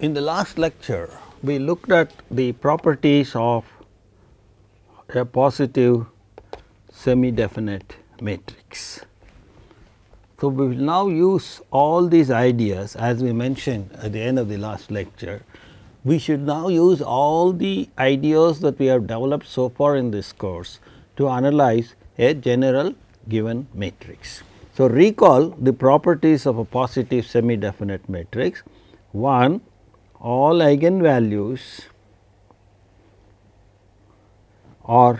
In the last lecture, we looked at the properties of a positive semi-definite matrix. So, we will now use all these ideas as we mentioned at the end of the last lecture. We should now use all the ideas that we have developed so far in this course to analyze a general given matrix. So, recall the properties of a positive semi-definite matrix. 1. All eigenvalues are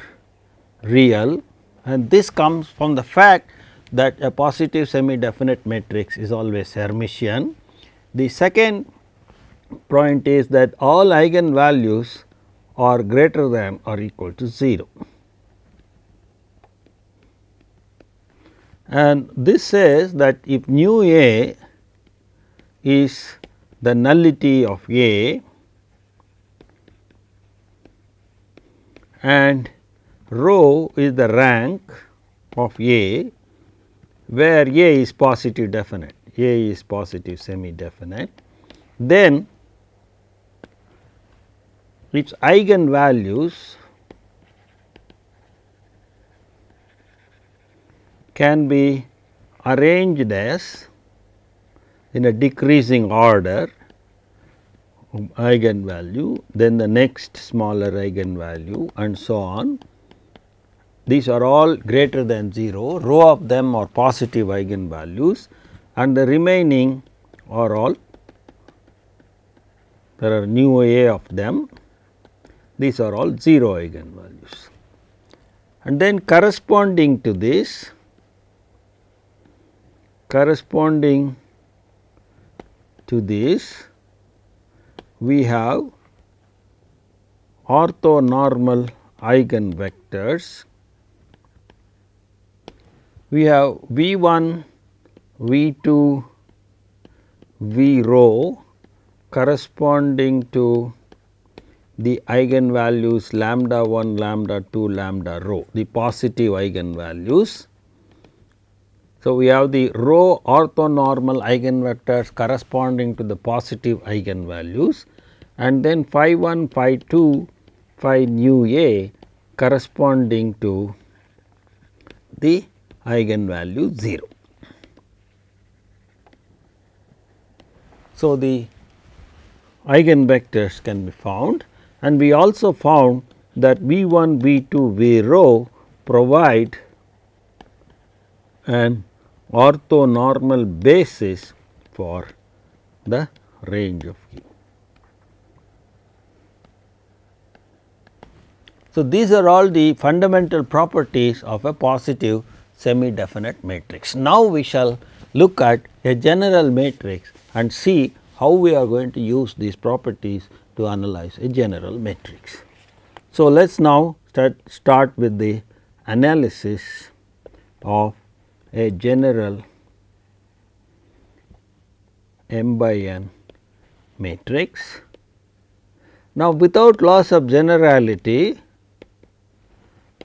real, and this comes from the fact that a positive semi-definite matrix is always Hermitian. The second point is that all eigenvalues are greater than or equal to 0. And this says that if nu A is the nullity of A and rho is the rank of A, where A is positive definite, A is positive semi definite, then its eigenvalues can be arranged as in a decreasing order eigenvalue, then the next smaller eigenvalue and so on. These are all greater than 0, row of them are positive eigenvalues and the remaining are all, there are nu A of them, these are all 0 eigenvalues. And then corresponding to this, we have orthonormal eigenvectors. We have V 1, V 2, V rho corresponding to the eigenvalues lambda 1, lambda 2, lambda rho, the positive eigenvalues. So, we have the rho orthonormal eigenvectors corresponding to the positive eigenvalues, and then phi 1, phi 2, phi nu A corresponding to the eigenvalue 0. So, the eigenvectors can be found, and we also found that V 1, V 2, V rho provide an orthonormal basis for the range of U. So, these are all the fundamental properties of a positive semi-definite matrix. Now, we shall look at a general matrix and see how we are going to use these properties to analyze a general matrix. So, let us now start with the analysis of a general m by n matrix. Now, without loss of generality,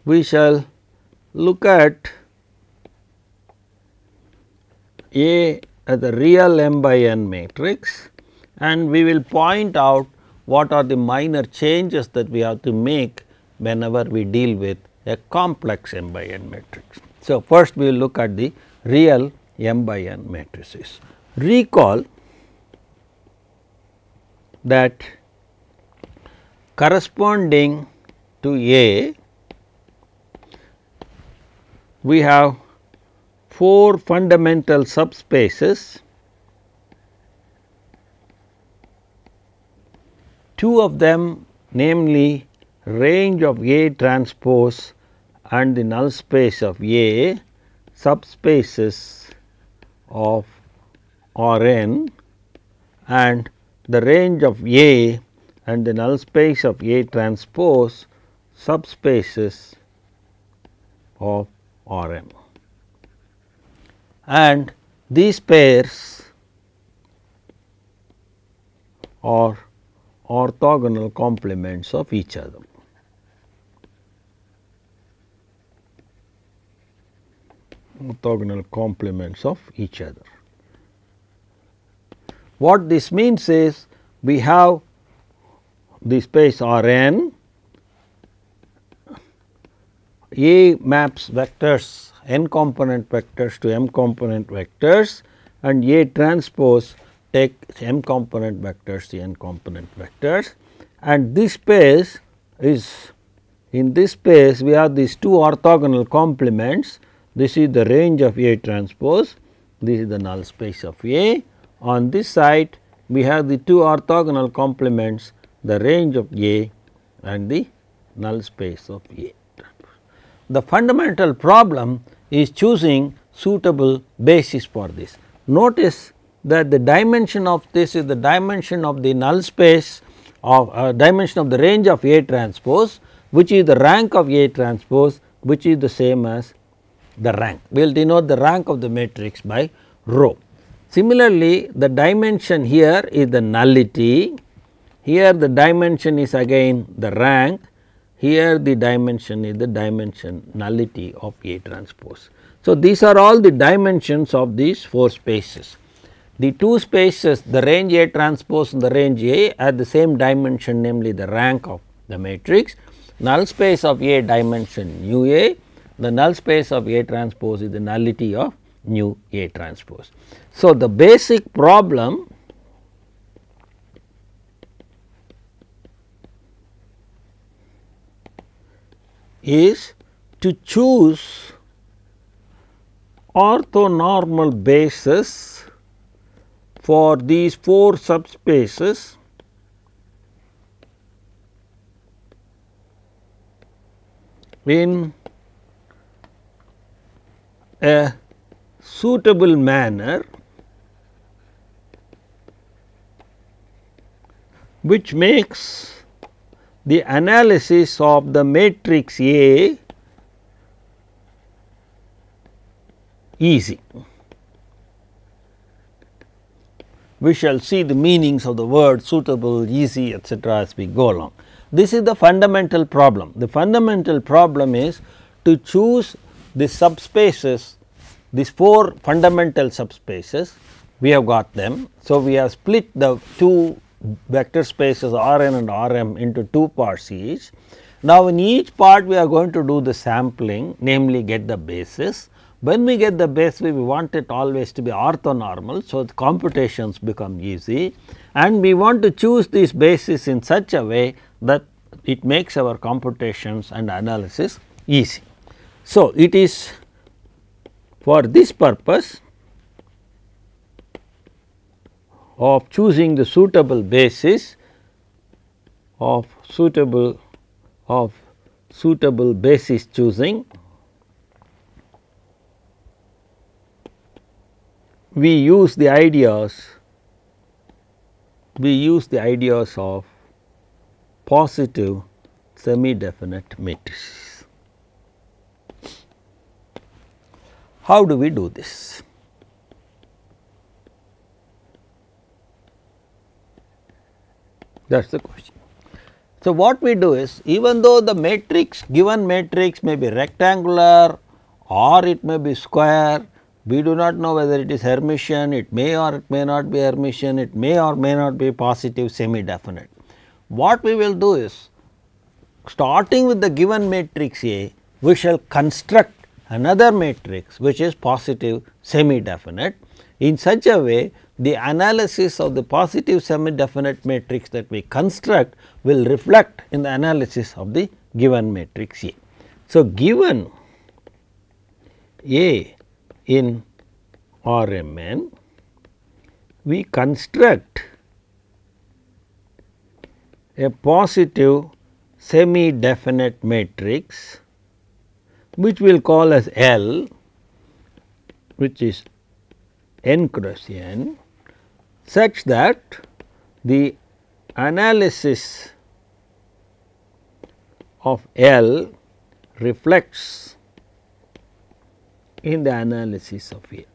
we shall look at A as a real m by n matrix, and we will point out what are the minor changes that we have to make whenever we deal with a complex m by n matrix. So, first we will look at the real m by n matrices. Recall that corresponding to A, we have 4 fundamental subspaces, 2 of them namely range of A transpose and the null space of A, subspaces of R n, and the range of A and the null space of A transpose, subspaces of R m. And these pairs are orthogonal complements of each other. Orthogonal complements of each other. What this means is we have the space R n, A maps vectors n component vectors to m component vectors, and A transpose takes m component vectors to n component vectors, and this space is, in this space we have these two orthogonal complements. This is the range of A transpose, this is the null space of A. On this side we have the two orthogonal complements, the range of A and the null space of A. The fundamental problem is choosing suitable basis for this. Notice that the dimension of this is the dimension of the null space of dimension of the range of A transpose, which is the rank of A transpose, which is the same as the rank. We will denote the rank of the matrix by rho. Similarly, the dimension here is the nullity, here the dimension is again the rank, here the dimension is the dimension nullity of A transpose. So, these are all the dimensions of these 4 spaces. The 2 spaces, the range A transpose and the range A, have the same dimension, namely the rank of the matrix. Null space of A dimension nu A, the null space of A transpose is the nullity of nu A transpose. So, the basic problem is to choose orthonormal basis for these 4 subspaces in a suitable manner, which makes the analysis of the matrix A easy. We shall see the meanings of the word suitable, easy, etc., as we go along. This is the fundamental problem. The fundamental problem is to choose the subspaces, these 4 fundamental subspaces, we have got them. So, we have split the 2 vector spaces R n and R m into 2 parts each. Now, in each part we are going to do the sampling, namely get the basis. When we get the basis, we want it always to be orthonormal. So, the computations become easy, and we want to choose these bases in such a way that it makes our computations and analysis easy. So, it is for this purpose of choosing the suitable basis of suitable basis choosing, we use the ideas of positive semi-definite matrices. How do we do this? That is the question. So, what we do is, even though the matrix, given matrix may be rectangular or it may be square, we do not know whether it is Hermitian, it may or it may not be Hermitian, it may or may not be positive semi definite. What we will do is, starting with the given matrix A, we shall construct another matrix which is positive semi definite. In such a way, the analysis of the positive semi definite matrix that we construct will reflect in the analysis of the given matrix A. So, given A in R m n, we construct a positive semi definite matrix which we will call as L, which is n cross n, such that the analysis of L reflects in the analysis of A.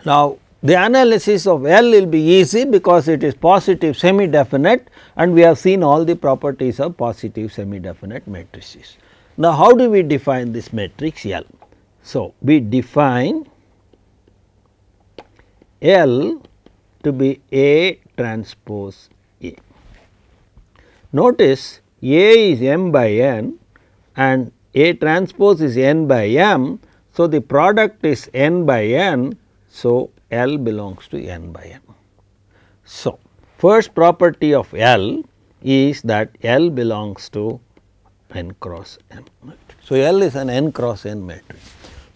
Now, the analysis of L will be easy because it is positive semi definite, and we have seen all the properties of positive semi definite matrices. Now, how do we define this matrix L? So, we define L to be A transpose A. Notice A is m by n and A transpose is n by m. So, the product is n by n. So, L belongs to n by m. So, first property of L is that L belongs to n cross m matrix. So, L is an n cross n matrix.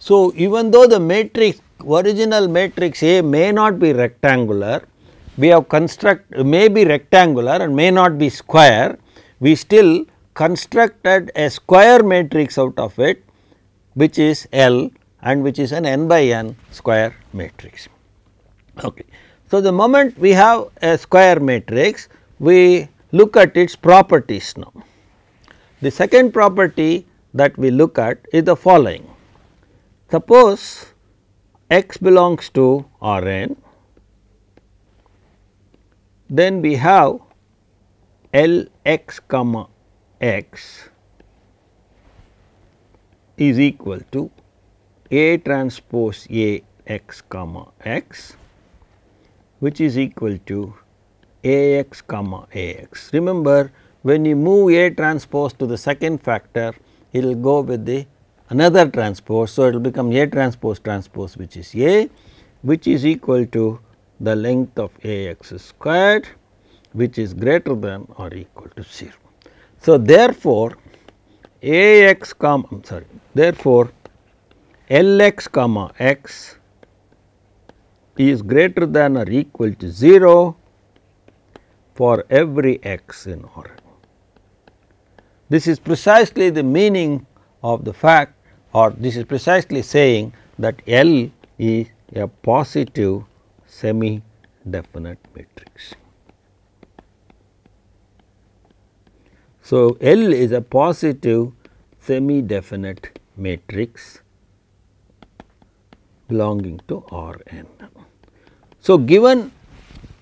So, even though the matrix original matrix A may not be rectangular, we have may be rectangular and may not be square, we still constructed a square matrix out of it, which is L and which is an n by n square matrix. Okay. So, the moment we have a square matrix, we look at its properties now. The second property that we look at is the following. Suppose x belongs to R n, then we have L x comma x is equal to A transpose A x comma x, which is equal to A x comma A x. Remember, when you move A transpose to the second factor, it will go with the another transpose. So, it will become A transpose transpose, which is A, which is equal to the length of A x squared, which is greater than or equal to 0. So, therefore, A x comma therefore, L x comma x is greater than or equal to 0 for every x in R n. This is precisely the meaning of the fact, or this is precisely saying that L is a positive semi definite matrix. So, L is a positive semi definite matrix belonging to R n. So, given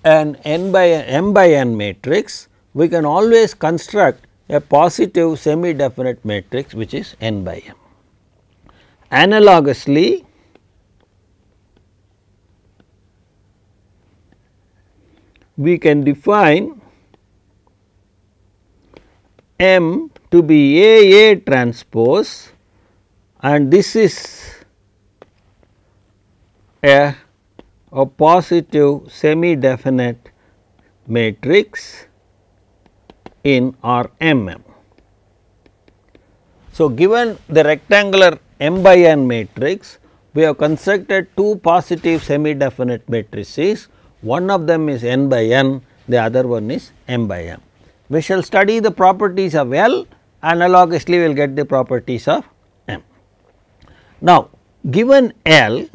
an m by n matrix, we can always construct a positive semi definite matrix which is n by m. Analogously, we can define M to be A transpose, and this is a positive semi definite matrix in R m m. So, given the rectangular m by n matrix, we have constructed two positive semi definite matrices. One of them is n by n, the other one is m by m. We shall study the properties of L, analogously we will get the properties of M. Now, given L,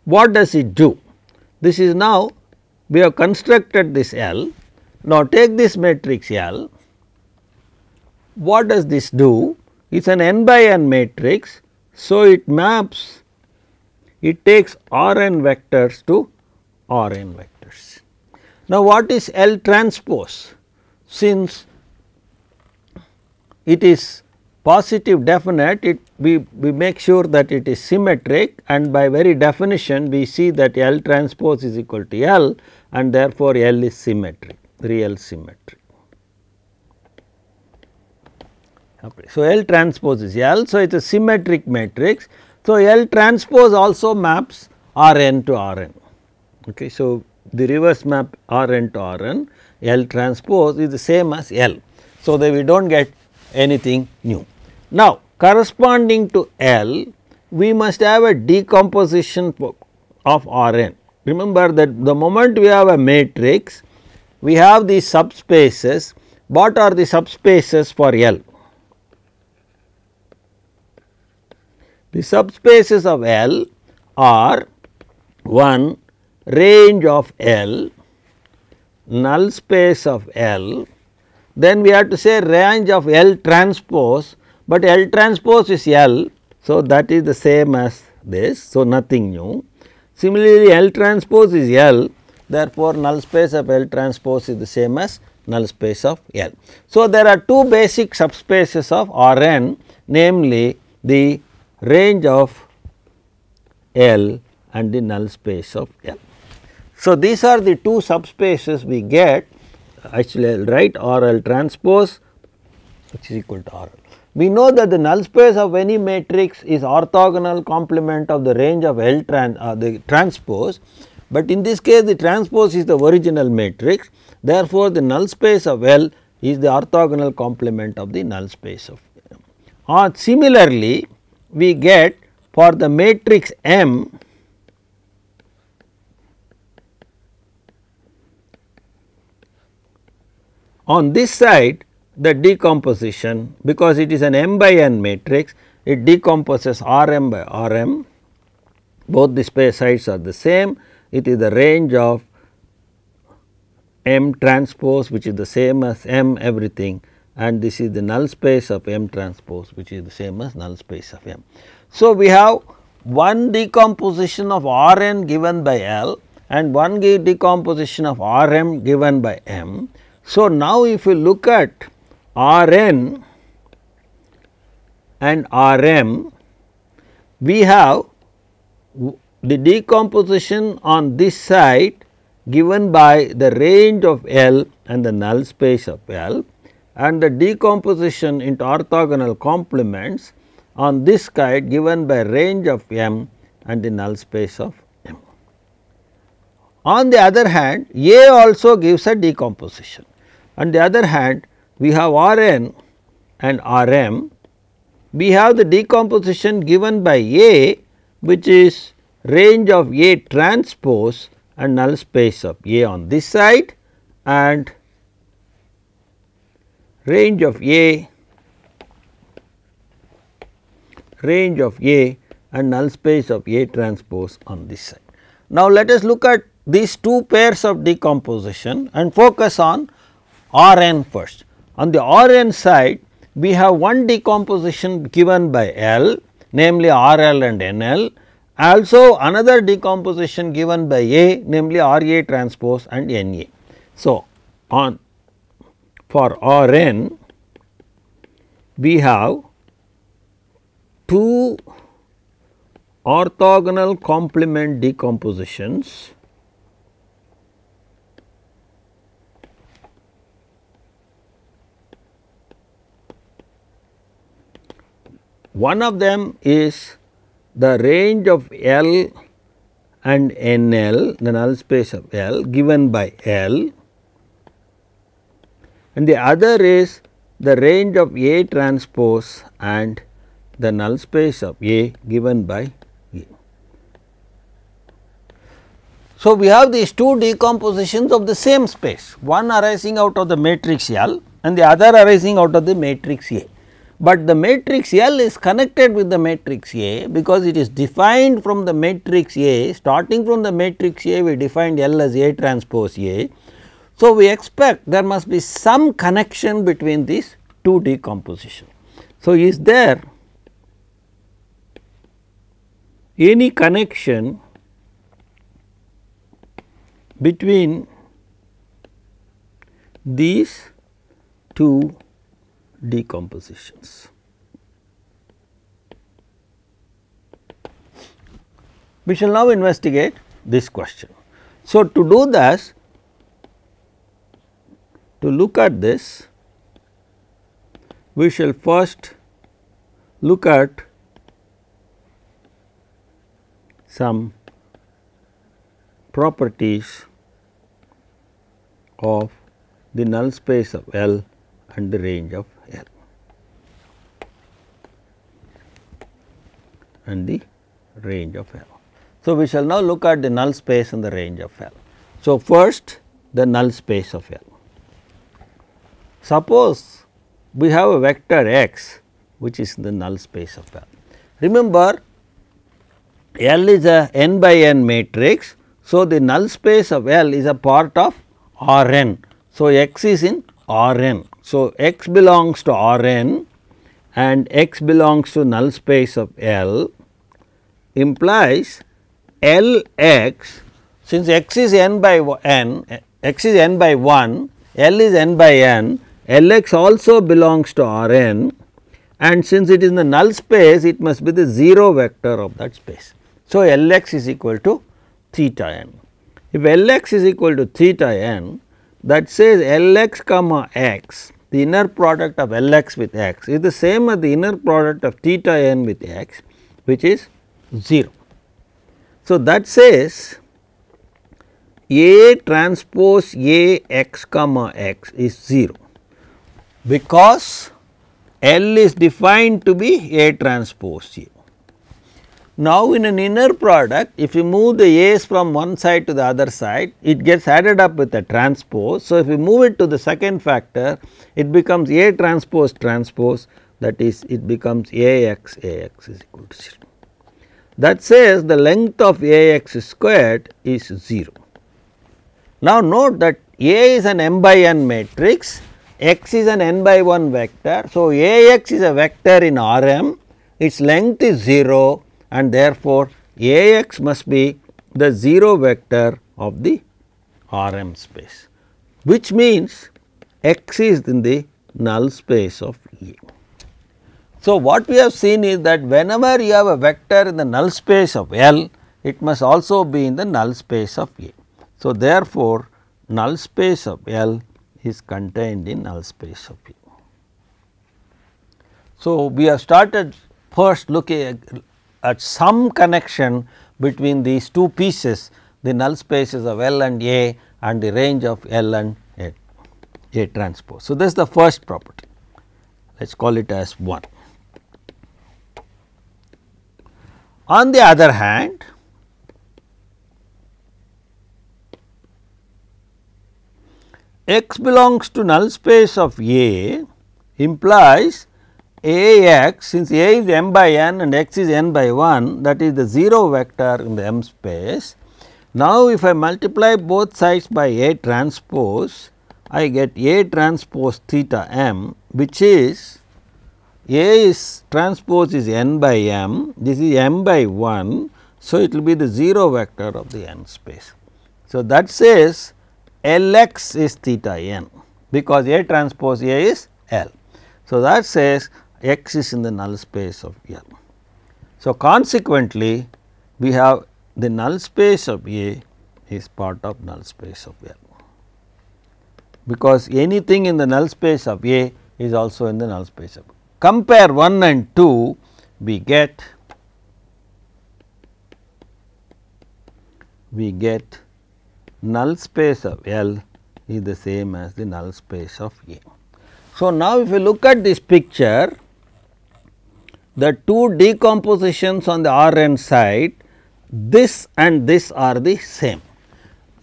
what does it do? This is now we have constructed this L. Now, take this matrix L. What does this do? It is an n by n matrix. So, it maps, it takes R n vectors to R n vectors. Now, what is L transpose? Since it is positive definite, we make sure that it is symmetric, and by very definition we see that L transpose is equal to L, and therefore, L is symmetric, real symmetry. Okay. So, L transpose is L. So, it is a symmetric matrix. So, L transpose also maps R n to R n. Okay. So, the reverse map R n to R n, L transpose is the same as L. So, that we do not get anything new. Now, corresponding to L, we must have a decomposition of R n. Remember that the moment we have a matrix, we have these subspaces. What are the subspaces for L? The subspaces of L are 1 range of L, null space of L, then we have to say range of L transpose, but L transpose is L. So, that is the same as this. So, nothing new. Similarly, L transpose is L, therefore, null space of L transpose is the same as null space of L. So, there are two basic subspaces of R n, namely the range of L and the null space of L. So, these are the two subspaces we get. Actually, I will write R L transpose which is equal to R L. We know that the null space of any matrix is orthogonal complement of the range of L the transpose, but in this case the transpose is the original matrix. Therefore, the null space of L is the orthogonal complement of the null space of M. Similarly, we get for the matrix M on this side the decomposition, because it is an m by n matrix, it decomposes R m by R m, both the space sides are the same, it is the range of M transpose which is the same as M everything, and this is the null space of M transpose which is the same as null space of M. So, we have one decomposition of R n given by L and one decomposition of R m given by M. So, now if you look at R n and R m, we have the decomposition on this side given by the range of L and the null space of L, and the decomposition into orthogonal complements on this side given by range of M and the null space of M. On the other hand, A also gives a decomposition. On the other hand, we have R n and R m, we have the decomposition given by A which is range of A transpose and null space of A on this side and range of A and null space of A transpose on this side. Now, let us look at these two pairs of decomposition and focus on R n first. On the R n side, we have one decomposition given by L, namely R L and N L, also another decomposition given by A, namely R A transpose and N A. So, for R n, we have two orthogonal complement decompositions one of them is the range of L and N L, the null space of L given by L, and the other is the range of A transpose and the null space of A given by A. So, we have these two decompositions of the same space, one arising out of the matrix L and the other arising out of the matrix A. But the matrix L is connected with the matrix A because it is defined from the matrix A. Starting from the matrix A, we defined L as A transpose A. So, we expect there must be some connection between these two decompositions. So, is there any connection between these two decompositions? We shall now investigate this question. So, to do this, to look at this, we shall first look at some properties of the null space of L and the range of L and the range of L. So, we shall now look at the null space and the range of L. So, first the null space of L. Suppose we have a vector x which is the null space of L. Remember, L is a n by n matrix. So, the null space of L is a part of R n. So, x is in R n. So, x belongs to R n and x belongs to null space of L implies L x, since x is n by n, x is n by 1, L is n by n, L x also belongs to R n, and since it is in the null space, it must be the 0 vector of that space. So, Lx is equal to theta n. If Lx is equal to theta n, that says Lx comma x, the inner product of Lx with x is the same as the inner product of theta n with x, which is 0. So, that says A transpose A x comma x is 0, because L is defined to be A transpose A. Now, in an inner product, if you move the A's from one side to the other side, it gets added up with a transpose. So, if you move it to the second factor, it becomes A transpose transpose, that is, it becomes Ax is equal to 0. That says the length of Ax squared is 0. Now, note that A is an m by n matrix, x is an n by 1 vector. So, Ax is a vector in Rm, its length is 0, and therefore, Ax must be the 0 vector of the Rm space, which means x is in the null space of A. So, what we have seen is that whenever you have a vector in the null space of L, it must also be in the null space of A. So, therefore, null space of L is contained in null space of A. So, we have started first looking at some connection between these two pieces, the null spaces of L and A and the range of L and A transpose. So, this is the first property, let us call it as 1. On the other hand, x belongs to null space of A implies Ax, since A is m by n and x is n by 1, that is the 0 vector in the M space. Now, if I multiply both sides by A transpose, I get A transpose theta m, which is A is transpose is n by m, this is m by 1. So, it will be the 0 vector of the n space. So, that says Lx is theta n, because A transpose A is L. So, that says x is in the null space of L. So, consequently, we have the null space of A is part of null space of L, because anything in the null space of A is also in the null space of L. Compare 1 and 2, we get null space of L is the same as the null space of A. So, now if you look at this picture, the two decompositions on the Rn side, this and this are the same.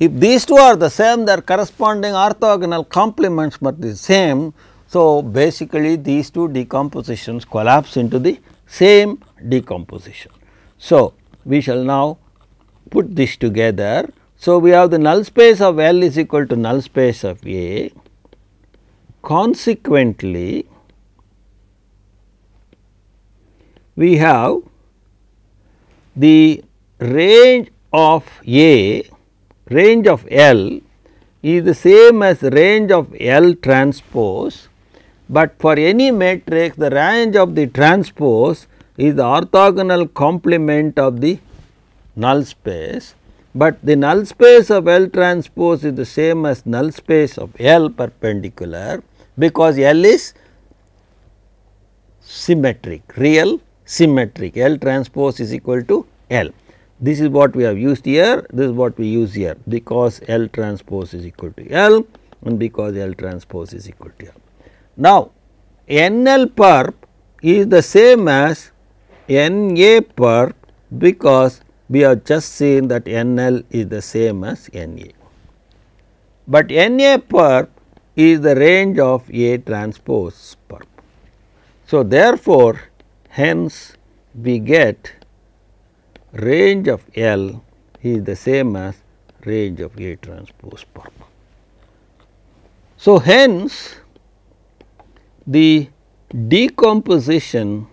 If these two are the same, their corresponding orthogonal complements must be the same. So, basically these two decompositions collapse into the same decomposition. So, we shall now put this together. So, we have the null space of L is equal to null space of A. Consequently, we have the range of A, range of L is the same as range of L transpose, but for any matrix the range of the transpose is the orthogonal complement of the null space, but the null space of L transpose is the same as null space of L perpendicular, because L is symmetric, real symmetric, L transpose is equal to L. This is what we have used here, this is what we use here, because L transpose is equal to L and because L transpose is equal to L. Now, NL perp is the same as NA perp, because we have just seen that NL is the same as NA, but NA perp is the range of A transpose perp. So, therefore, hence we get range of L is the same as range of A transpose perp. So, hence the decomposition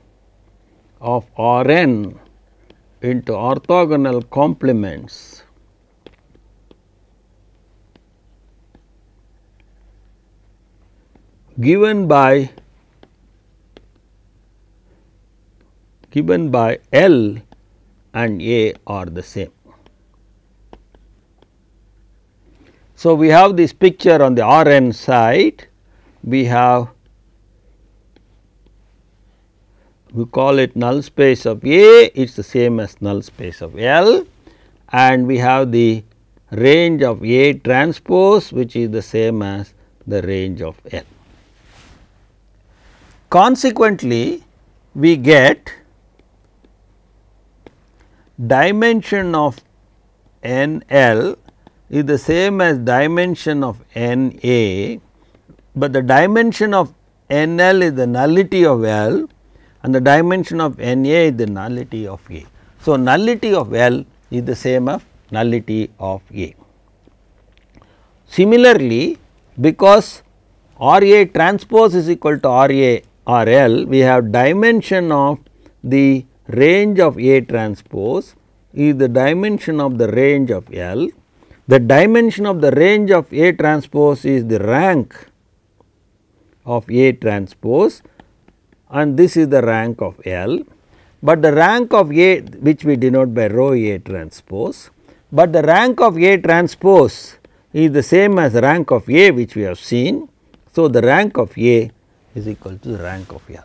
of Rn into orthogonal complements given by L and A are the same. So, we have this picture on the Rn side, we have, we call it null space of A, it is the same as null space of L, and we have the range of A transpose, which is the same as the range of L. Consequently, we get dimension of N L is the same as dimension of N A, but the dimension of N L is the nullity of L and the dimension of N A is the nullity of A. So, nullity of L is the same as nullity of A. Similarly, because R A transpose is equal to R A R L, we have dimension of the range of A transpose is the dimension of the range of L. The dimension of the range of A transpose is the rank of A transpose, and this is the rank of L, but the rank of A, which we denote by rho A transpose, but the rank of A transpose is the same as rank of A, which we have seen. So, the rank of A is equal to the rank of L.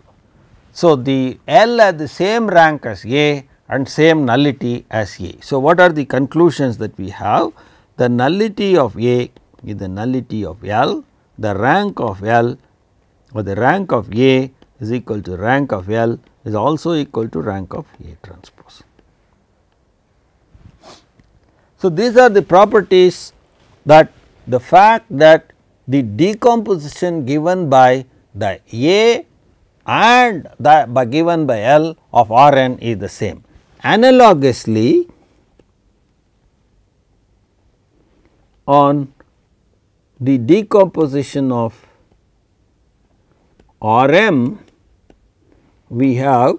So, the L has the same rank as A and same nullity as A. So, what are the conclusions that we have? The nullity of A is the nullity of L, the rank of L or the rank of A is equal to rank of L is also equal to rank of A transpose. So, these are the properties that the fact that the decomposition given by the A and the given by L of Rn is the same. Analogously, on the decomposition of Rm, we have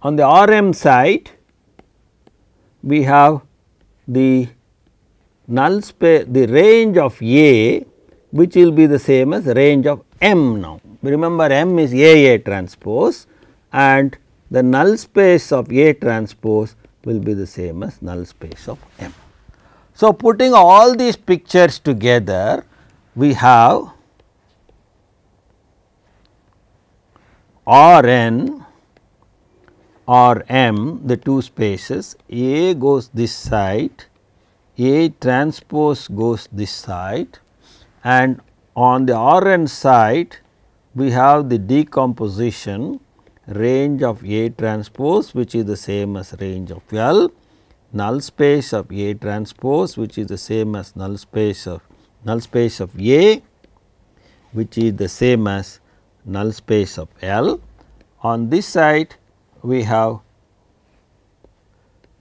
on the Rm side we have the null space, the range of A, which will be the same as range of M now. Remember, M is A transpose and the null space of A transpose will be the same as null space of M. So, putting all these pictures together, we have Rn or M, the two spaces, A goes this side, A transpose goes this side, and on the Rn side we have the decomposition range of A transpose, which is the same as range of L, null space of A transpose, which is the same as null space of A, which is the same as null space of L. On this side we have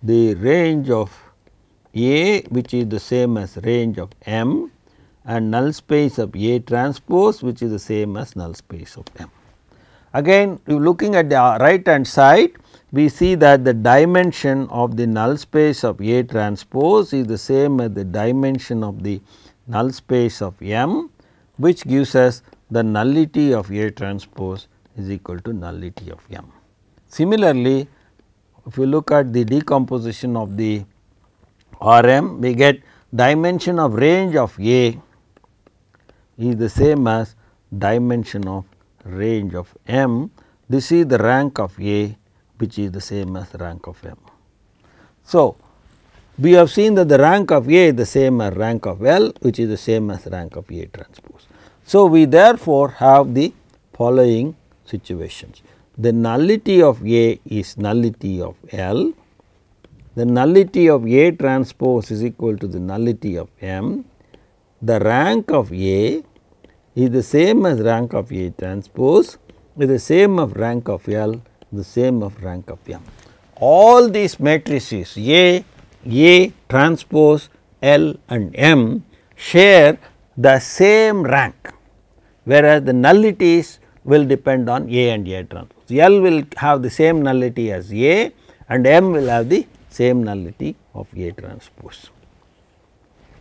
the range of A, which is the same as range of M, and null space of A transpose, which is the same as null space of M. Again, looking at the right hand side, we see that the dimension of the null space of A transpose is the same as the dimension of the null space of M, which gives us the nullity of A transpose is equal to nullity of M. Similarly, if you look at the decomposition of the Rm, we get dimension of range of A is the same as dimension of range of M. This is the rank of A, which is the same as rank of M. So, we have seen that the rank of A is the same as rank of L, which is the same as rank of A transpose. So, we therefore have the following situations. The nullity of A is nullity of L, the nullity of A transpose is equal to the nullity of M, the rank of A is the same as rank of A transpose, is the same of rank of L, the same of rank of M. All these matrices A transpose, L and M share the same rank, whereas the nullities will depend on A and A transpose. L will have the same nullity as A and M will have the same nullity of A transpose.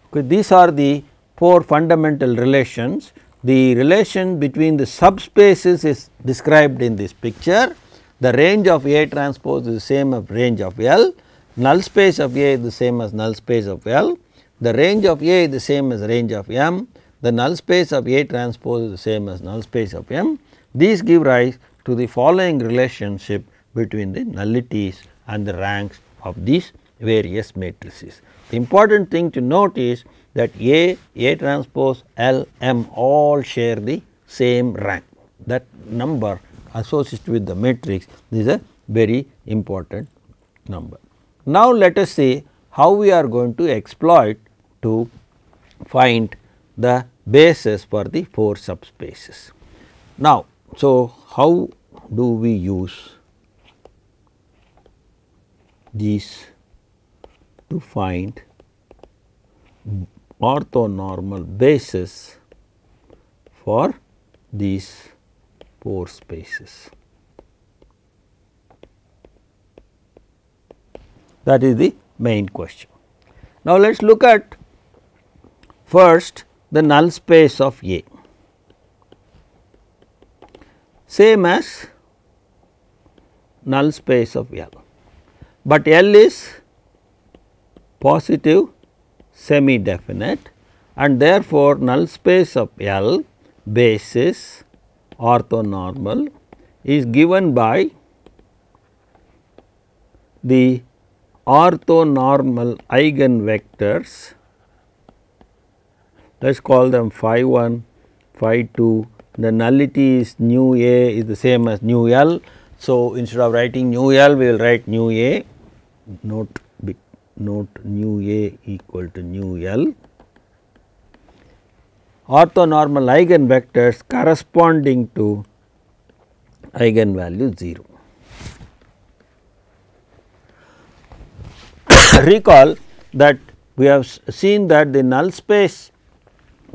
Okay, these are the four fundamental relations. The relation between the subspaces is described in this picture. the range of A transpose is the same as range of L, null space of A is the same as null space of L, the range of A is the same as range of M, the null space of A transpose is the same as null space of M. These give rise to the following relationship between the nullities and the ranks of these various matrices. The important thing to note is that A transpose, L, M all share the same rank. That number associated with the matrix is a very important number. Now, let us see how we are going to exploit to find the basis for the 4 subspaces. Now, so how do we use these to find orthonormal basis for these 4 spaces? That is the main question. Now, let us look at first the null space of A, same as null space of L, but L is positive semi definite and therefore, null space of L basis orthonormal is given by the orthonormal eigenvectors. Let us call them phi 1, phi 2, the nullity is nu A is the same as nu L. So, instead of writing nu L, we will write nu A, note nu A equal to nu L. Orthonormal eigenvectors corresponding to eigenvalue 0. Recall that we have seen that the null space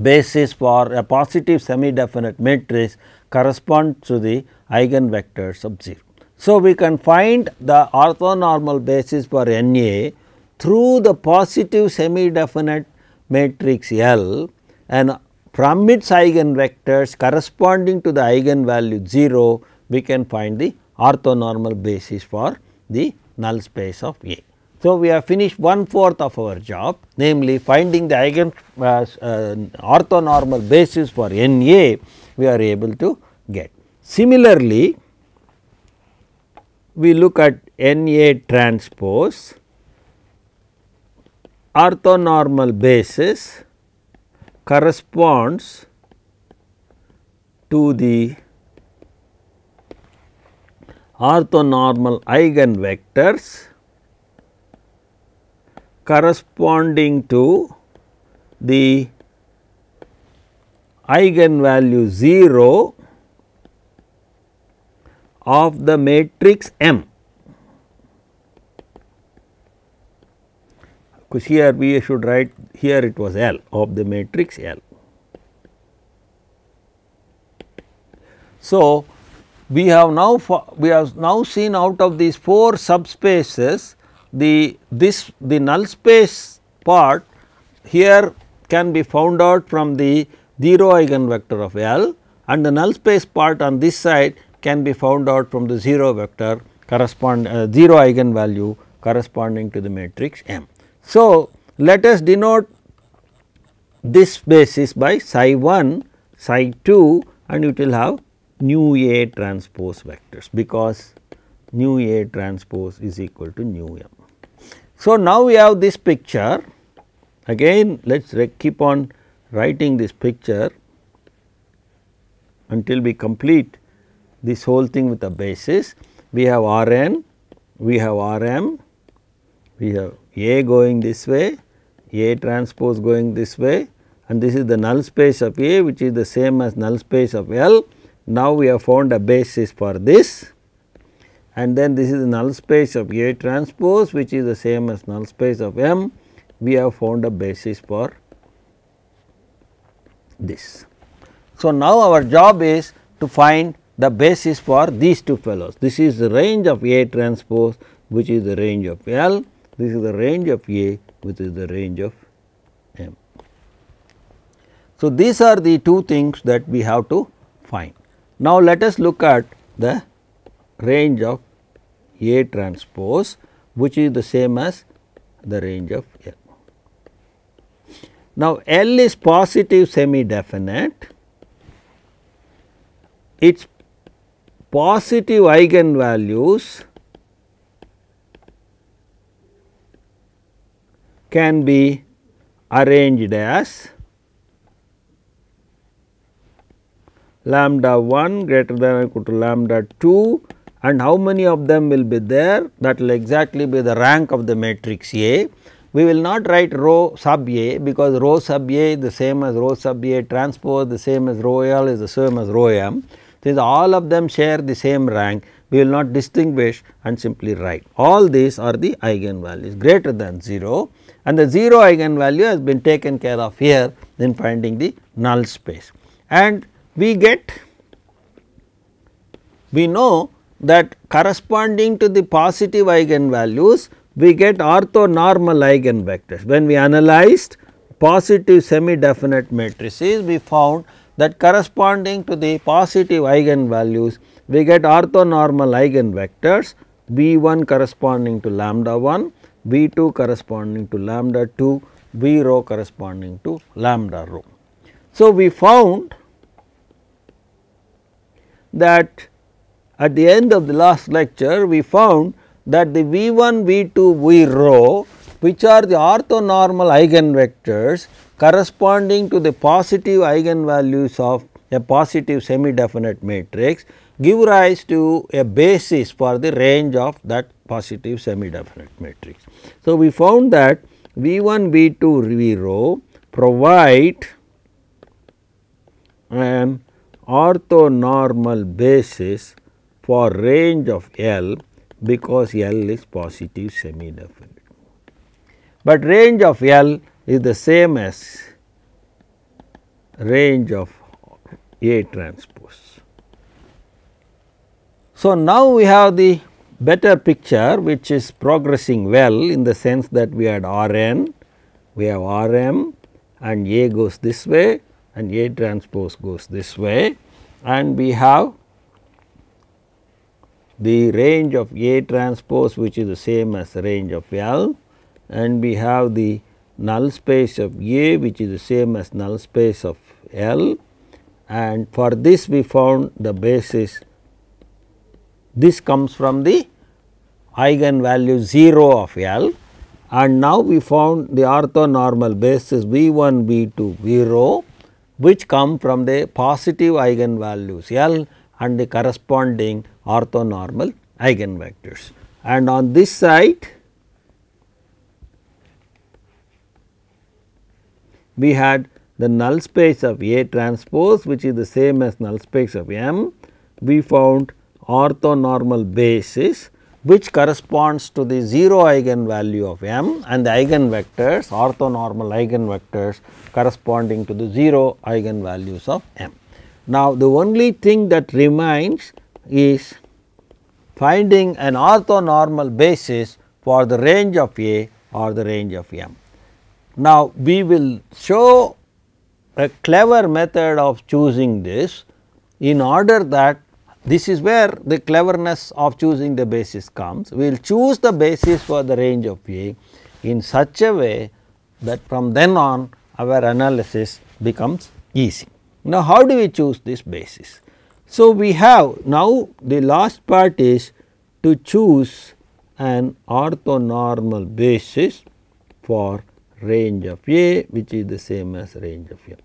basis for a positive semi definite matrix corresponds to the eigenvectors of 0. So, we can find the orthonormal basis for NA through the positive semi definite matrix L, and from its eigenvectors corresponding to the eigenvalue 0, we can find the orthonormal basis for the null space of A. So, we have finished 1/4 of our job, namely finding the orthonormal basis for NA, we are able to get. Similarly, we look at NA transpose, orthonormal basis corresponds to the orthonormal eigenvectors corresponding to the eigenvalue 0 of the matrix M, because here we should write, here it was L of the matrix L. So, we have now seen out of these 4 subspaces, the null space part here can be found out from the 0 eigenvector of L, and the null space part on this side can be found out from the 0 vector 0 eigenvalue corresponding to the matrix M. So, let us denote this basis by psi 1, psi 2, and it will have nu A transpose vectors, because nu A transpose is equal to nu M. So, now we have this picture. Again, let us keep on writing this picture until we complete this whole thing with a basis. We have Rn, we have Rm, we have A going this way, A transpose going this way, and this is the null space of A, which is the same as null space of L. Now, we have found a basis for this, and then this is the null space of A transpose, which is the same as null space of M. We have found a basis for this. So, now our job is to find the basis for these two fellows. This is the range of A transpose, which is the range of L. This is the range of A, which is the range of M. So, these are the two things that we have to find. Now, let us look at the range of A transpose, which is the same as the range of L. Now, L is positive semi definite, its positive eigenvalues can be arranged as lambda 1 greater than or equal to lambda 2, and how many of them will be there? That will exactly be the rank of the matrix A. We will not write rho sub A, because rho sub A is the same as rho sub A transpose, the same as rho L is the same as rho M. Since all of them share the same rank, we will not distinguish and simply write. All these are the eigenvalues greater than 0, and the 0 eigenvalue has been taken care of here in finding the null space. And we know that corresponding to the positive eigenvalues, we get orthonormal eigenvectors. When we analyzed positive semi definite matrices, we found that corresponding to the positive eigenvalues, we get orthonormal eigenvectors V 1 corresponding to lambda 1, V 2 corresponding to lambda 2, V rho corresponding to lambda rho. So, we found that at the end of the last lecture, we found that the V 1, V 2, V rho, which are the orthonormal eigenvectors corresponding to the positive eigenvalues of a positive semi definite matrix, give rise to a basis for the range of that positive semi definite matrix. So, we found that V 1, V 2, V rho provide an orthonormal basis for range of L, because L is positive semi definite. But range of L is the same as range of A transpose. So, now we have the better picture, which is progressing well, in the sense that we had R n, we have R m, and A goes this way and A transpose goes this way, and we have the range of A transpose, which is the same as the range of L, and we have the null space of A, which is the same as null space of L, and for this we found the basis. This comes from the eigenvalue 0 of L, and now we found the orthonormal basis V 1, V 2, V rho, which come from the positive eigenvalues L and the corresponding orthonormal eigenvectors. And on this side, we had the null space of A transpose, which is the same as null space of M. We found orthonormal basis, which corresponds to the 0 eigenvalue of M, and the eigenvectors, orthonormal eigenvectors corresponding to the 0 eigenvalues of M. Now, the only thing that remains is finding an orthonormal basis for the range of A or the range of M. Now, we will show a clever method of choosing this, in order that this is where the cleverness of choosing the basis comes. We will choose the basis for the range of A in such a way that from then on our analysis becomes easy. Now, how do we choose this basis? So, we have now the last part is to choose an orthonormal basis for range of A, which is the same as range of M.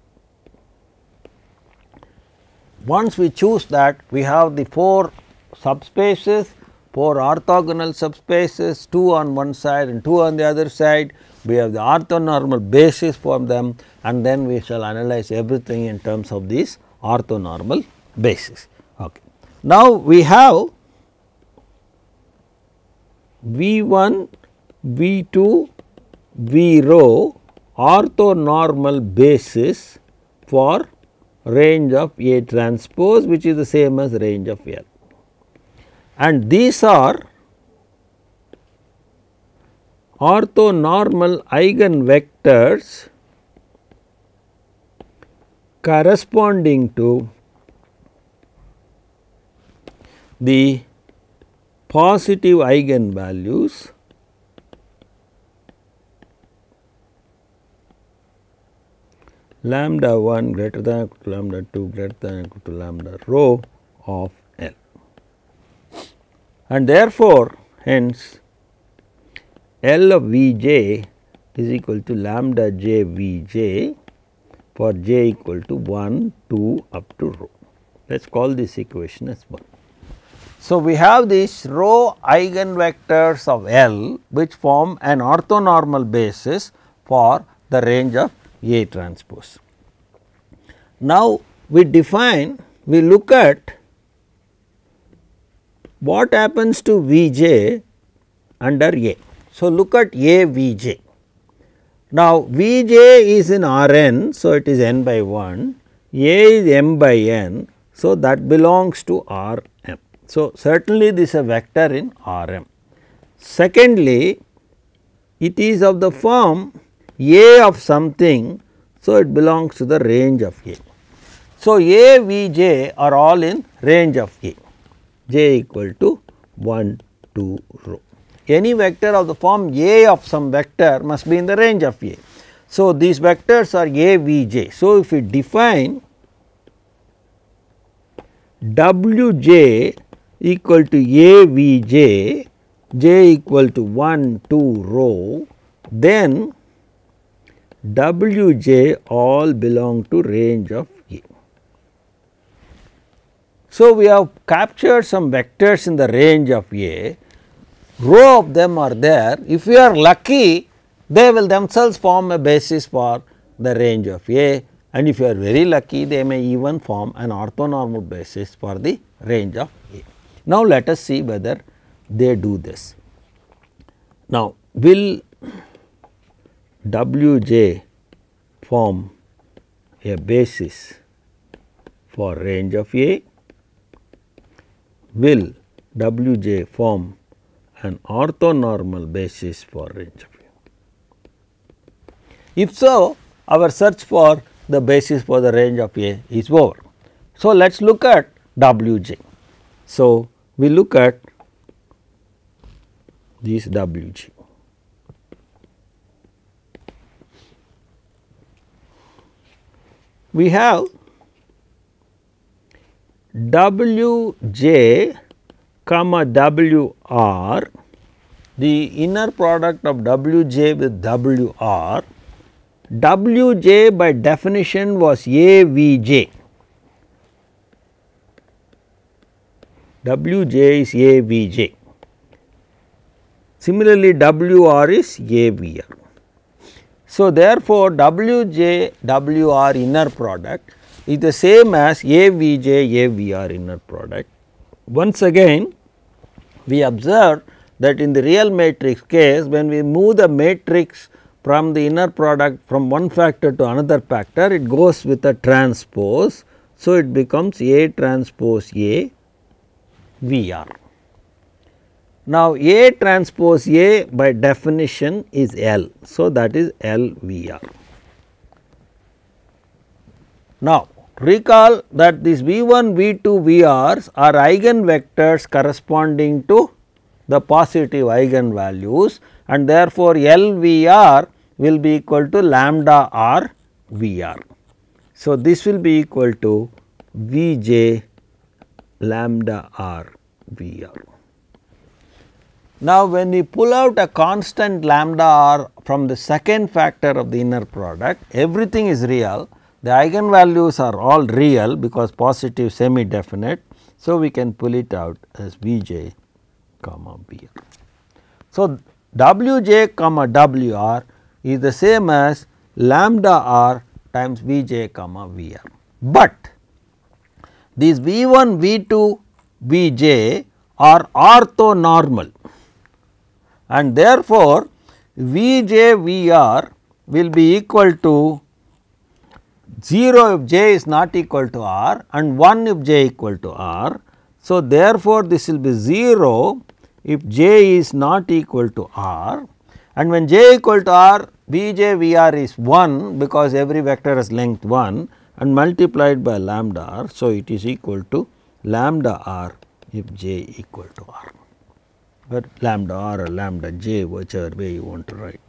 Once we choose that, we have the 4 subspaces, 4 orthogonal subspaces, 2 on one side and 2 on the other side. We have the orthonormal basis for them, and then we shall analyze everything in terms of these orthonormal basis. Okay. Now, we have V 1, V 2, V rho orthonormal basis for range of A transpose, which is the same as range of L, and these are orthonormal eigenvectors corresponding to the positive eigenvalues lambda 1 greater than or equal to lambda 2 greater than or equal to lambda rho of L. And therefore, hence L of V j is equal to lambda j V j for j equal to 1, 2 up to rho. Let us call this equation as 1. So, we have these rho eigenvectors of L which form an orthonormal basis for the range of A transpose. Now, we look at what happens to V j under A. So, look at A V j. Now, V j is in R n, so it is n by 1, A is m by n, so that belongs to R m. So, certainly this is a vector in R m. Secondly, it is of the form A of something, so it belongs to the range of A. So, A V j are all in range of A, j equal to 1, 2 rho. Any vector of the form A of some vector must be in the range of A. So, these vectors are A V j. So, if we define W j equal to A V j, j equal to 1, 2 rho, then W j all belong to range of A. So, we have captured some vectors in the range of A, row of them are there. If we are lucky, they will themselves form a basis for the range of A, and if you are very lucky, they may even form an orthonormal basis for the range of A. Now, let us see whether they do this. Now, will W j form a basis for range of A? Will W j form an orthonormal basis for range of A? If so, our search for the basis for the range of A is over. So, let us look at W j. So, we look at this W j. We have W j comma W r, the inner product of W j with W r. W j by definition was A V j. W j is A V j. Similarly, W r is A V r. So, therefore, W j W r inner product is the same as A V j A V r inner product. Once again, we observe that in the real matrix case, when we move the matrix from the inner product from one factor to another factor, it goes with a transpose. So, it becomes A transpose A V r. Now, A transpose A by definition is L. So, that is L V r. Now, recall that these V 1, V 2, V r's are eigenvectors corresponding to the positive eigenvalues, and therefore, L V r will be equal to lambda r V r. So, this will be equal to V j lambda r V r. Now, when we pull out a constant lambda r from the second factor of the inner product, everything is real. The eigenvalues are all real because positive semi definite. So, we can pull it out as V j comma V r. So, W j comma W r is the same as lambda r times V j comma V r. But these V 1, V 2, V j are orthonormal, and therefore, V j V r will be equal to 0 if j is not equal to r and 1 if j equal to r. So, therefore, this will be 0 if j is not equal to r, and when j equal to r, V j V r is 1 because every vector has length 1 and multiplied by lambda r. So, it is equal to lambda r if j equal to r. or lambda r or lambda j, whichever way you want to write.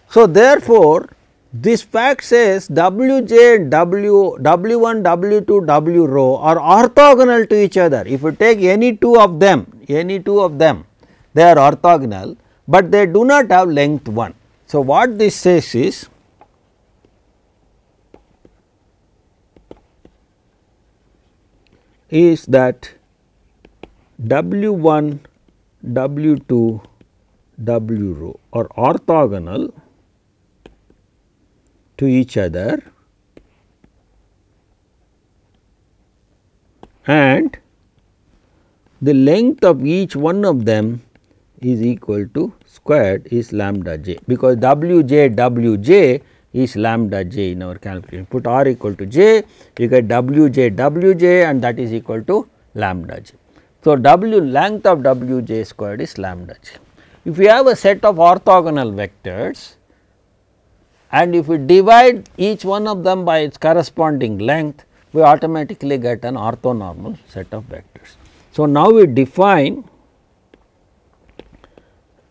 So, therefore, this fact says Wj and W1, W2, W rho are orthogonal to each other. If you take any two of them, they are orthogonal, but they do not have length 1. So, what this says is that W1, W2, W rho are orthogonal to each other, and the length of each one of them is equal to squared is lambda j, because Wj Wj is lambda j in our calculation. Put r equal to j, you get Wj Wj, and that is equal to lambda j. So, length of Wj squared is lambda j. If we have a set of orthogonal vectors, and if we divide each one of them by its corresponding length, we automatically get an orthonormal set of vectors. So, now we define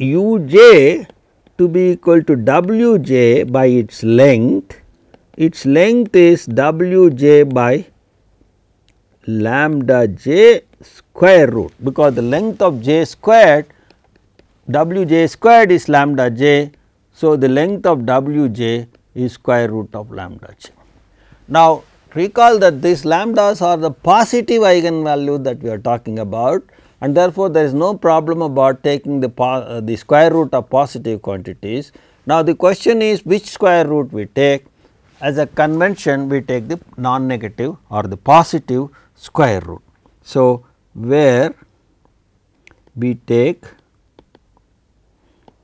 uj to be equal to wj by its length is wj by lambda j square root, because the length of j squared, wj squared is lambda j. So, the length of wj is square root of lambda j. Now, recall that these lambdas are the positive eigenvalue that we are talking about, and therefore, there is no problem about taking the square root of positive quantities. Now, the question is which square root we take. As a convention, we take the non-negative or the positive square root. So, where we take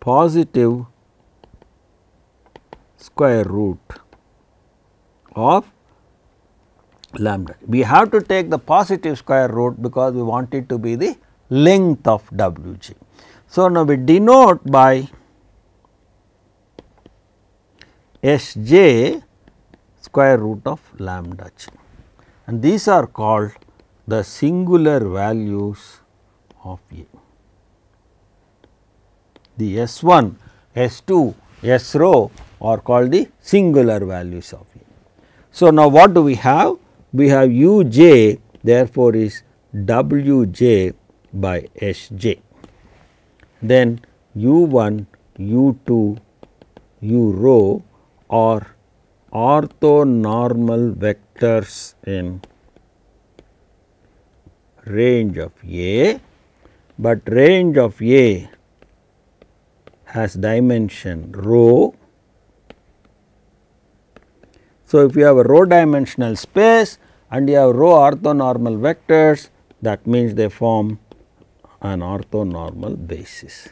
positive square root of lambda. We have to take the positive square root because we want it to be the length of Wj. So, now we denote by Sj square root of lambda j, and these are called the singular values of A. The S1, S2, S rho are called the singular values of A. So, now what do we have? We have uj, therefore, is wj by Sj, then u1, u2, u rho are orthonormal vectors in range of A, but range of A has dimension rho. So, if you have a rho dimensional space and you have rho orthonormal vectors, that means they form an orthonormal basis,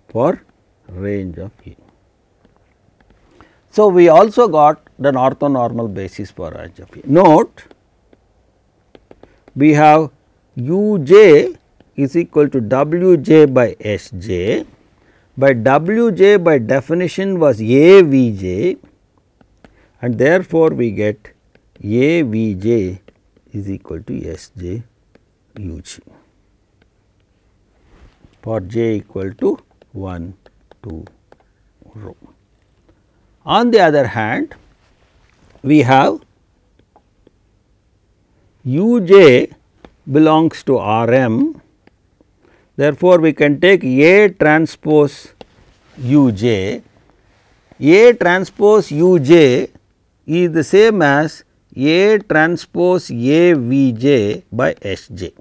for range of A. So, we also got an orthonormal basis for range of A. Note, we have uj is equal to wj by Sj, but wj by definition was avj, and therefore, we get avj is equal to Sj uj for j equal to 1, 2 rho. On the other hand, we have uj belongs to Rm, therefore, we can take A transpose uj. A transpose uj is the same as A transpose avj by Sj,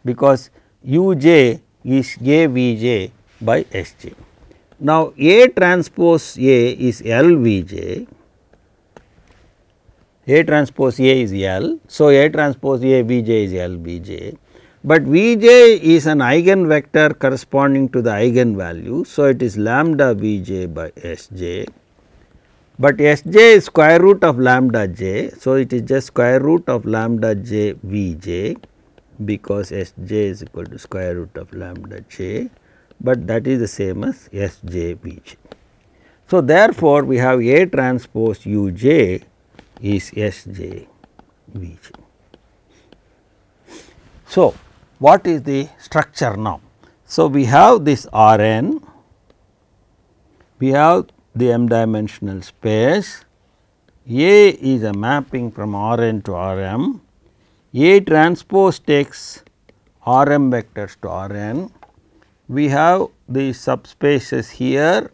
because uj is avj by Sj. Now, A transpose A is LVJ, A transpose A is L. So, A transpose A Vj is LVJ, but Vj is an eigenvector corresponding to the eigenvalue. So, it is lambda Vj by Sj, but Sj is square root of lambda j. So, it is just square root of lambda j Vj, because Sj is equal to square root of lambda j, but that is the same as Sj Vj. So, therefore, we have A transpose Uj is Sj Vj. So, what is the structure now? So, we have this Rn, we have the m dimensional space, A is a mapping from Rn to Rm, A transpose takes Rm vectors to Rn, we have the subspaces here,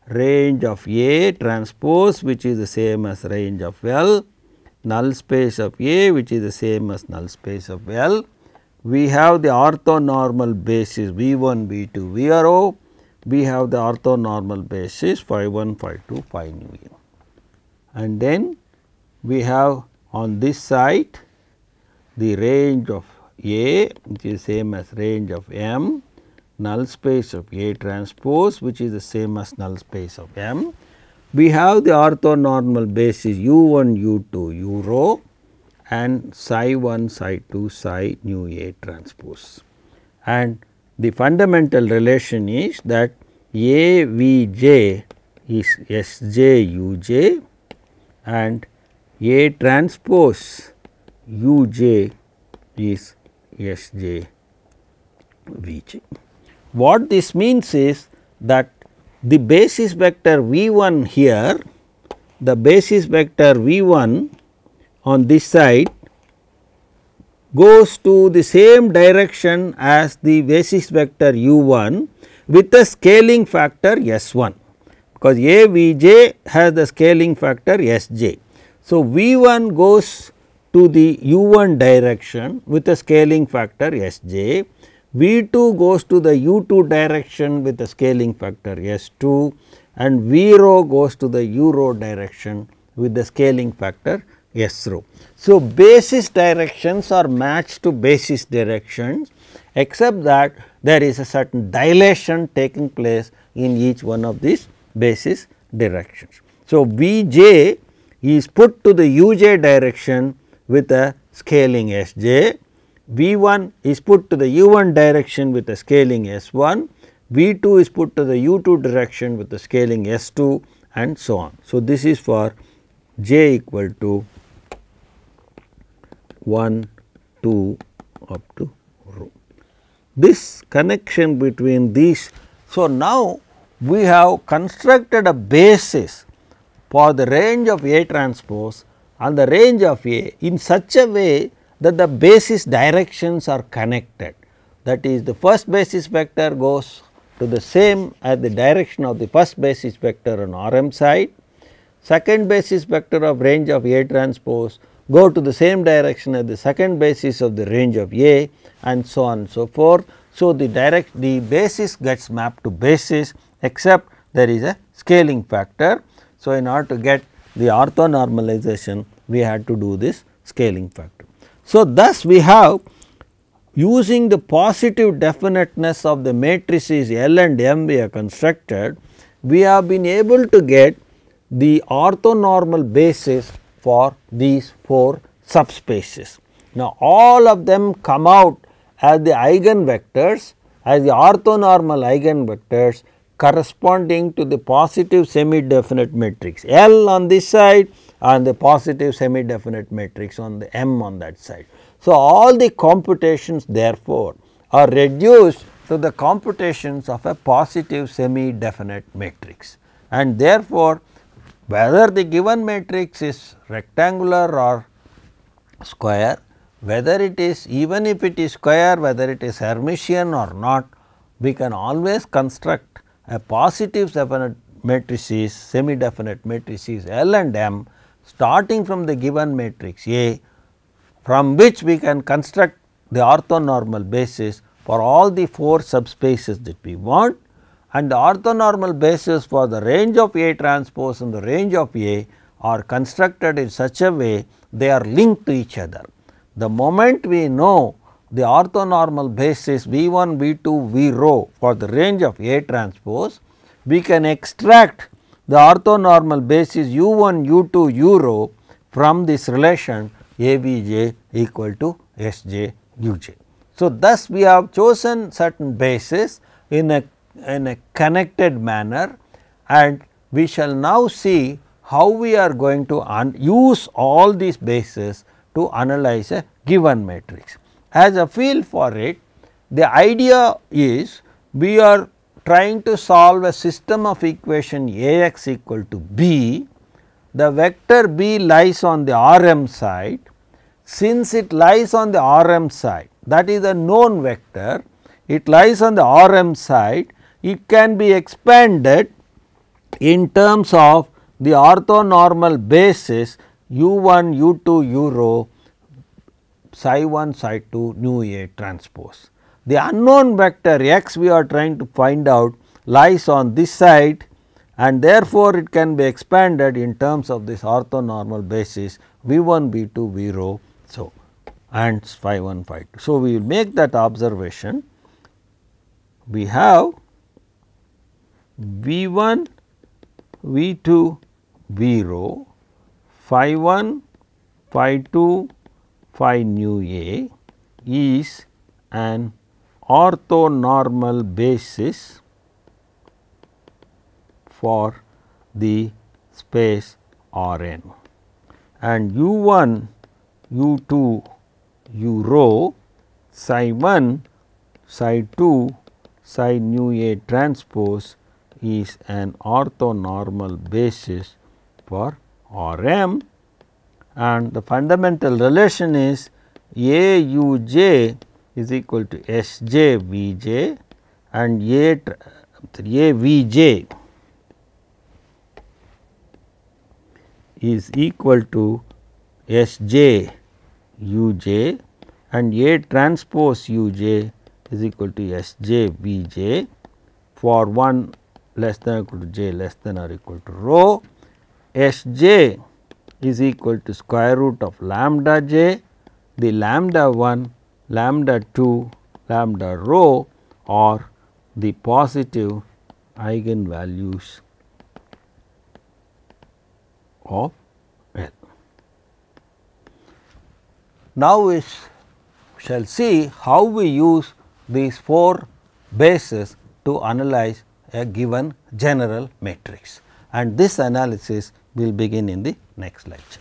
range of A transpose which is the same as range of L, null space of A which is the same as null space of L. We have the orthonormal basis V1, V2, V0, we have the orthonormal basis phi 1, phi 2, phi nu n. And then we have on this side the range of A which is same as range of M, null space of A transpose which is the same as null space of M. We have the orthonormal basis U1, U2, U rho and psi 1, psi 2, psi nu A transpose. And the fundamental relation is that A V j is S j U j and A transpose U j is S j V j. What this means is that the basis vector V 1 here, the basis vector V 1 on this side goes to the same direction as the basis vector U 1 with a scaling factor S 1, because A V j has the scaling factor S j. So, V 1 goes to the U 1 direction with a scaling factor S j, V 2 goes to the U 2 direction with a scaling factor S 2 and V rho goes to the U rho direction with the scaling factor S rho. So, basis directions are matched to basis directions, except that there is a certain dilation taking place in each one of these basis directions. So, V j is put to the U j direction with a scaling S j, V 1 is put to the U 1 direction with a scaling S 1, V 2 is put to the U 2 direction with the scaling S 2 and so on. So, this is for j equal to 1, 2 up to rho. This connection between these. So, now we have constructed a basis for the range of A transpose and the range of A in such a way that the basis directions are connected. That is, the first basis vector goes to the same as the direction of the first basis vector on Rm side, second basis vector of range of A transpose go to the same direction as the second basis of the range of A and so on and so forth. So, the basis gets mapped to basis, except there is a scaling factor. So, in order to get the orthonormalization, we had to do this scaling factor. So, thus we have, using the positive definiteness of the matrices L and M we have constructed, we have been able to get the orthonormal basis for these 4 subspaces. Now, all of them come out as the eigenvectors, as the orthonormal eigenvectors corresponding to the positive semi definite matrix L on this side and the positive semi definite matrix on the M on that side. So, all the computations therefore are reduced to the computations of a positive semi definite matrix, and therefore, whether the given matrix is rectangular or square, whether it is, even if it is square, whether it is Hermitian or not, we can always construct a positive definite matrices, semi definite matrices L and M starting from the given matrix A, from which we can construct the orthonormal basis for all the 4 subspaces that we want, and the orthonormal basis for the range of A transpose and the range of A are constructed in such a way they are linked to each other. The moment we know the orthonormal basis V 1, V 2, V rho for the range of A transpose, we can extract the orthonormal basis U 1, U 2, U rho from this relation A V j equal to S j U j. So, thus we have chosen certain basis in a connected manner, and we shall now see how we are going to use all these bases to analyze a given matrix. As a feel for it, the idea is we are trying to solve a system of equation A x equal to b. The vector b lies on the Rm side. Since it lies on the Rm side, that is a known vector, it lies on the Rm side, it can be expanded in terms of the orthonormal basis u1, u2, u rho, psi 1, psi 2, nu A transpose. The unknown vector x we are trying to find out lies on this side, and therefore, it can be expanded in terms of this orthonormal basis v 1, v 2, v rho, so and phi 1, phi 2. So, we will make that observation. We have v 1, v 2, v rho, phi 1, phi 2, phi nu A is an orthonormal basis for the space R n, and u 1, u 2, u rho, psi 1, psi 2, psi nu A transpose is an orthonormal basis for R m, and the fundamental relation is A u j is equal to S j v j, and A v j is equal to S j u j, and A transpose u j is equal to S j v j for 1 less than or equal to j less than or equal to rho. S j is equal to square root of lambda j, the lambda 1, lambda 2, lambda rho are the positive eigenvalues of L. Now, we shall see how we use these 4 bases to analyze a given general matrix, and this analysis will begin in the next lecture.